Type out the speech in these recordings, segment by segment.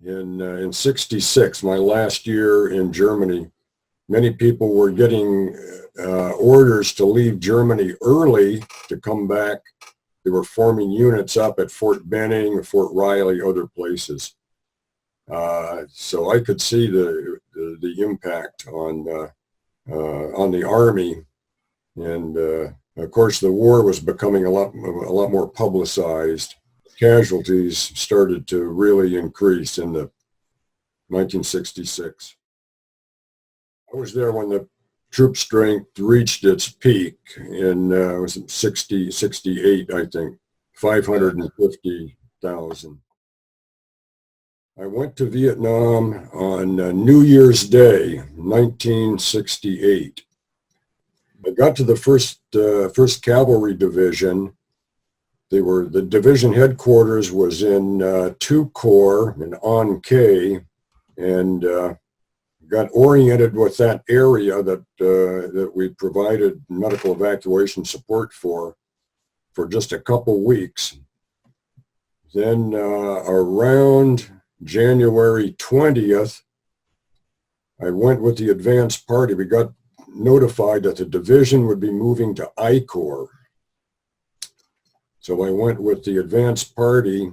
in '66, my last year in Germany. Many people were getting orders to leave Germany early to come back. They were forming units up at Fort Benning, Fort Riley, other places. So I could see the impact on the Army, and of course the war was becoming a lot more publicized. Casualties started to really increase in the 1966. I was there when the troop strength reached its peak in was it 68, I think, 550,000. I went to Vietnam on New Year's Day, 1968. I got to the first Cavalry Division. The division headquarters was in 2 Corps in An Khê, and got oriented with that area that we provided medical evacuation support for just a couple weeks. Then around January 20th, I went with the advance party. We got notified that the division would be moving to I Corps. So I went with the advance party,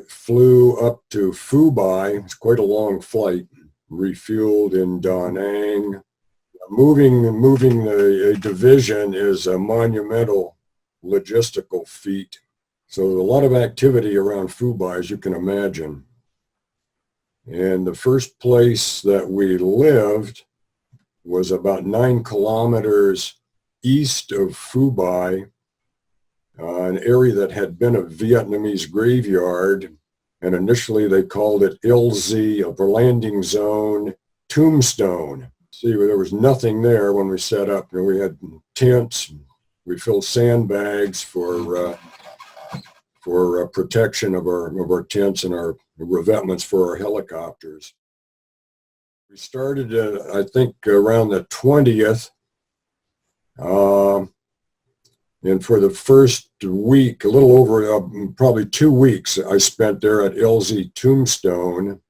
flew up to Phu Bai. It's quite a long flight, refueled in Da Nang. Moving a division is a monumental logistical feat. So a lot of activity around Phu Bai, as you can imagine. And the first place that we lived was about 9 kilometers east of Phu Bai, an area that had been a Vietnamese graveyard. And initially they called it LZ, a landing zone tombstone. See, there was nothing there when we set up. We had tents. We filled sandbags for protection of our tents and our revetments for our helicopters. We started, I think, around the 20th. And for the first week, a little over probably 2 weeks, I spent there at LZ Tombstone.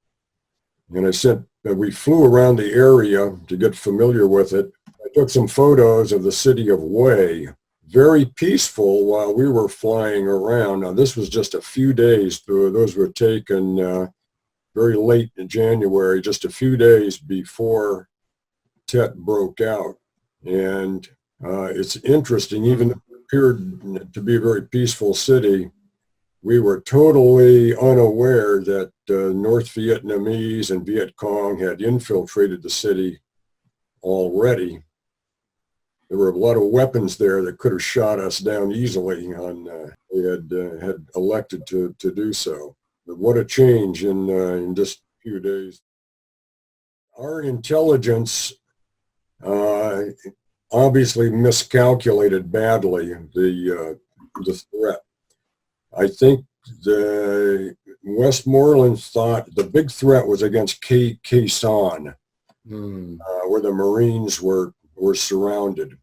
And I said that we flew around the area to get familiar with it. I took some photos of the city of Hue. Very peaceful while we were flying around. Now, this was just a few days. Those were taken very late in January, just a few days before Tet broke out. And it's interesting, even though it appeared to be a very peaceful city, we were totally unaware that North Vietnamese and Viet Cong had infiltrated the city already. There were a lot of weapons there that could have shot us down easily, and they had elected to do so. But what a change in just a few days. Our intelligence obviously miscalculated badly the threat. I think the Westmoreland thought the big threat was against Khe Sanh, where the Marines were surrounded.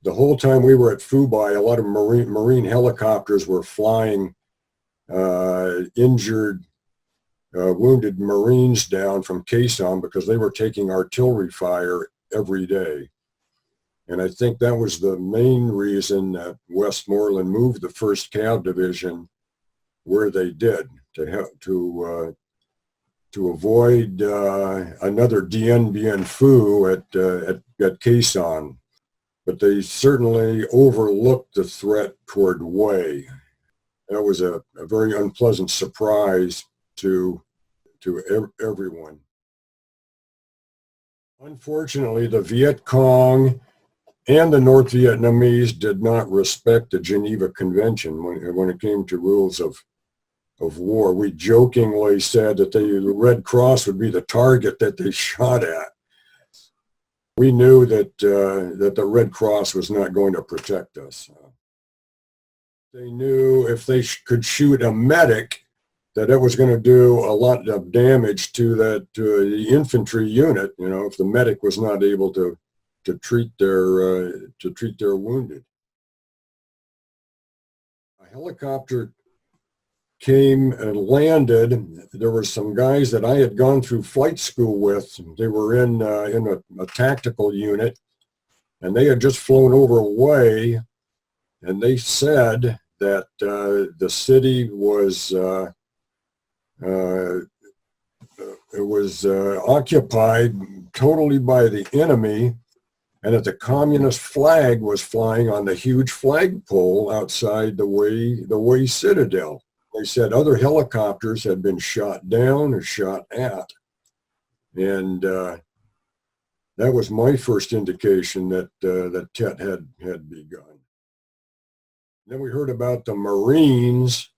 The whole time we were at Phu Bai, a lot of Marine helicopters were flying injured, wounded Marines down from Khe Sanh because they were taking artillery fire every day. And I think that was the main reason that Westmoreland moved the 1st Cav Division where they did, to avoid another Dien Bien Phu at Khe Sanh. But they certainly overlooked the threat toward Hue. That was a very unpleasant surprise to everyone. Unfortunately, the Viet Cong and the North Vietnamese did not respect the Geneva Convention when it came to rules of war. We jokingly said that the Red Cross would be the target that they shot at. We knew that the Red Cross was not going to protect us. They knew if they could shoot a medic, that it was going to do a lot of damage to the infantry unit. If the medic was not able to treat their wounded. A helicopter came and landed. There were some guys that I had gone through flight school with. They were in a tactical unit, and they had just flown over away, and they said that the city was occupied totally by the enemy, and that the communist flag was flying on the huge flagpole outside the Way Citadel. They said other helicopters had been shot down or shot at, and that was my first indication that that Tet had begun. Then we heard about the Marines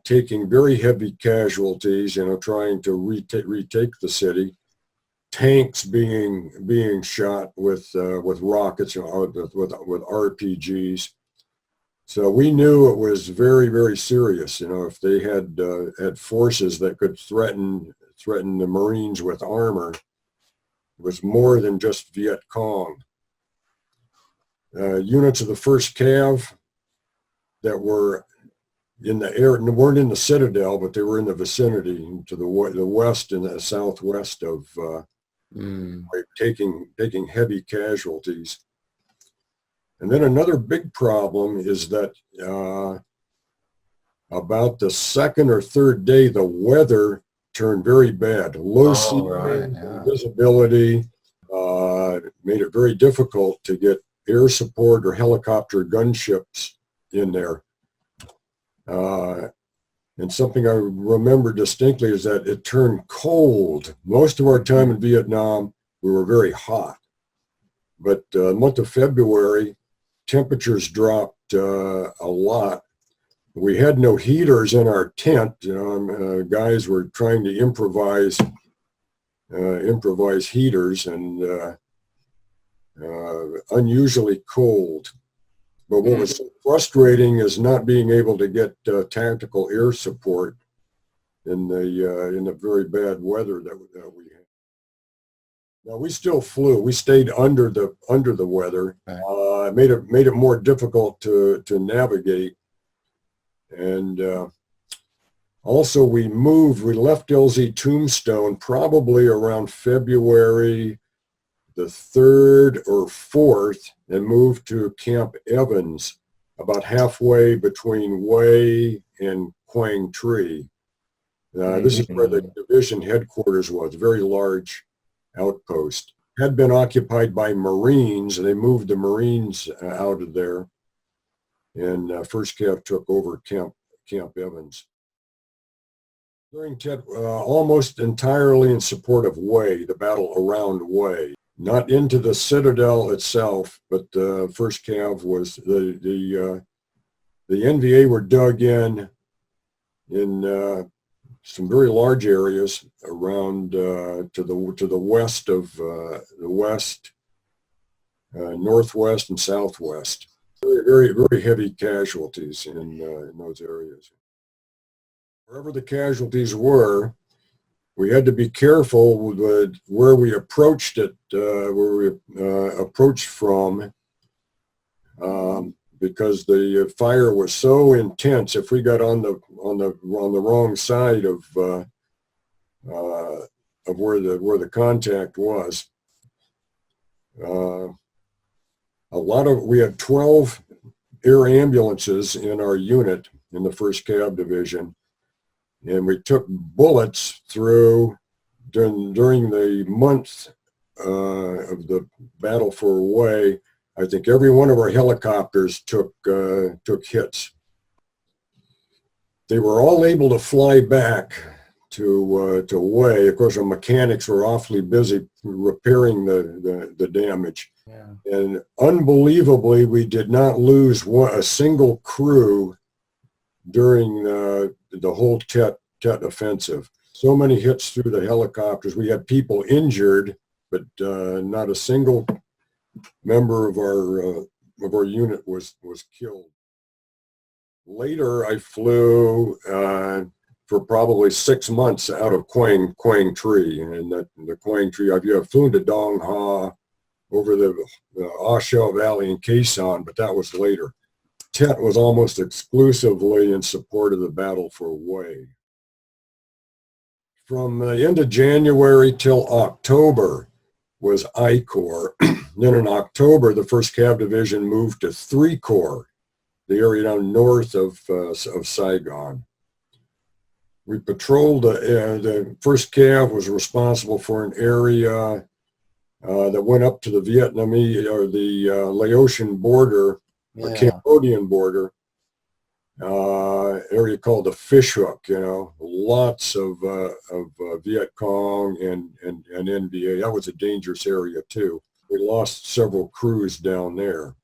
taking very heavy casualties, trying to retake the city. Tanks being shot with rockets, with RPGs. So we knew it was very, very serious. If they had forces that could threaten the Marines with armor, it was more than just Viet Cong. Units of the 1st Cav that were in the air, weren't in the Citadel, but they were in the vicinity to the west and the southwest of taking heavy casualties. And then another big problem is that about the 2nd or 3rd day, the weather turned very bad. Low visibility made it very difficult to get air support or helicopter gunships in there. And something I remember distinctly is that it turned cold. Most of our time in Vietnam, we were very hot. But the month of February, temperatures dropped a lot. We had no heaters in our tent. Guys were trying to improvise heaters, and unusually cold. But what was so frustrating is not being able to get tactical air support in the very bad weather that we had. Now we still flew. We stayed under the weather. It made it more difficult to navigate, and also we left LZ Tombstone probably around February the 3rd or 4th, and moved to Camp Evans, about halfway between Way and Quang Tri. This is where the division headquarters was, a very large outpost. Had been occupied by Marines, and they moved the Marines out of there, and 1st Cav took over Camp Evans. During Tet, almost entirely in support of Way, the battle around Way. Not into the Citadel itself, but the 1st Cav was the NVA were dug in some very large areas around to the west of the west, northwest, and southwest. Very, very, very heavy casualties in those areas. Wherever the casualties were, we had to be careful with where we approached it, where we approached from, because the fire was so intense. If we got on the wrong side of where the contact was, we had 12 air ambulances in our unit in the 1st Cav Division. And we took bullets through during the month of the battle for Way. I think every one of our helicopters took hits. They were all able to fly back to Way. Of course, our mechanics were awfully busy repairing the damage. Yeah. And unbelievably, we did not lose a single crew during the whole Tet offensive. So many hits through the helicopters. We had people injured, but not a single member of our unit was killed. Later, I flew for probably 6 months out of Quang Tri, and the Quang Tri. I've flown to Dong Ha over the Ah Chau Valley in Quezon, but that was later. intent was almost exclusively in support of the battle for Hue. From the end of January till October was I Corps. Then in October, the 1st Cav Division moved to 3 Corps, the area down north of Saigon. We patrolled, the 1st Cav was responsible for an area that went up to the Vietnamese or the Laotian border, or Cambodian border, area called the Fish Hook. Lots of Viet Cong and NVA. That was a dangerous area too. We lost several crews down there.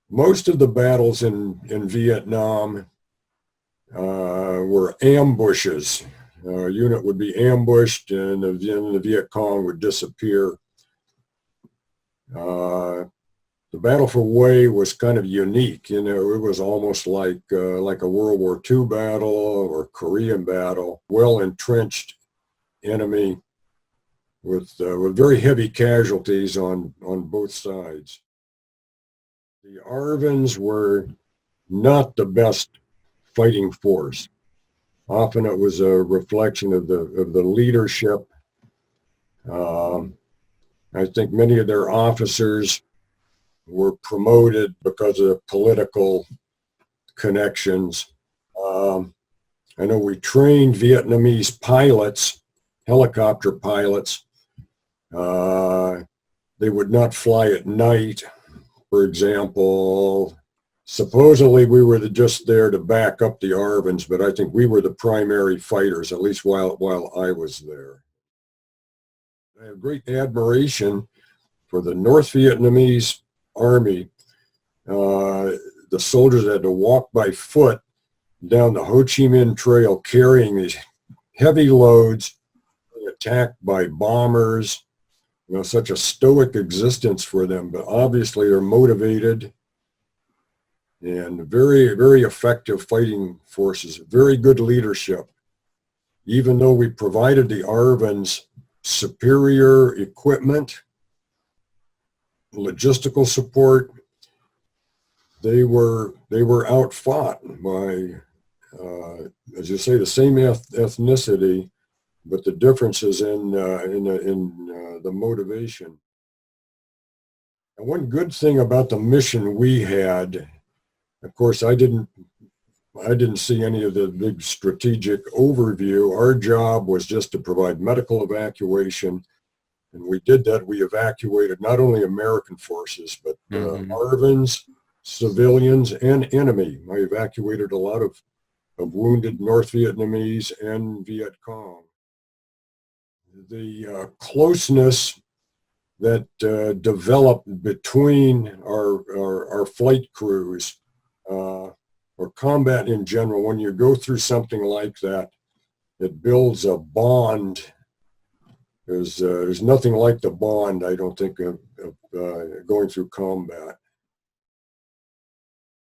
Most of the battles in Vietnam were ambushes. A unit would be ambushed and the Viet Cong would disappear. The battle for Hue was kind of unique. It was almost like a World War II battle or Korean battle. Well entrenched enemy with very heavy casualties on both sides. The ARVNs were not the best fighting force. Often it was a reflection of the leadership. I think many of their officers were promoted because of political connections. I know we trained Vietnamese pilots, helicopter pilots. They would not fly at night, for example. Supposedly we were just there to back up the ARVNs, but I think we were the primary fighters, at least while I was there. I have great admiration for the North Vietnamese Army. The soldiers had to walk by foot down the Ho Chi Minh Trail carrying these heavy loads, attacked by bombers. Such a stoic existence for them, but obviously they're motivated and very, very effective fighting forces, very good leadership. Even though we provided the ARVNs superior equipment, logistical support, they were outfought by, as you say, the same ethnicity, but the differences in the motivation. And one good thing about the mission we had, of course, I didn't see any of the big strategic overview. Our job was just to provide medical evacuation. And we did that. We evacuated not only American forces, but ARVNs, civilians, and enemy. I evacuated a lot of wounded North Vietnamese and Viet Cong. The closeness that developed between our flight crews or combat in general, when you go through something like that, it builds a bond. There's nothing like the bond, I don't think, of going through combat.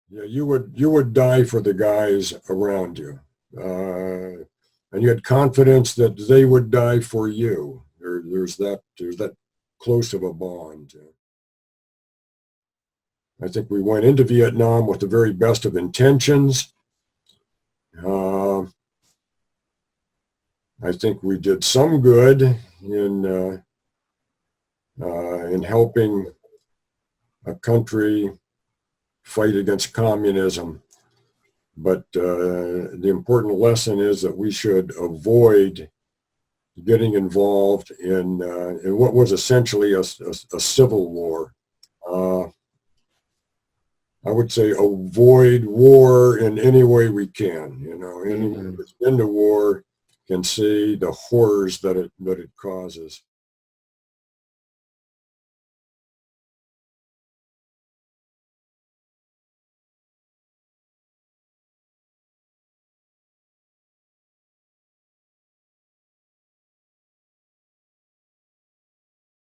Yeah, you would die for the guys around you, and you had confidence that they would die for you. There's that close of a bond. I think we went into Vietnam with the very best of intentions. I think we did some good in helping a country fight against communism. But the important lesson is that we should avoid getting involved in what was essentially a civil war. I would say avoid war in any way we can. Anyone who's been to war can see the horrors that it causes.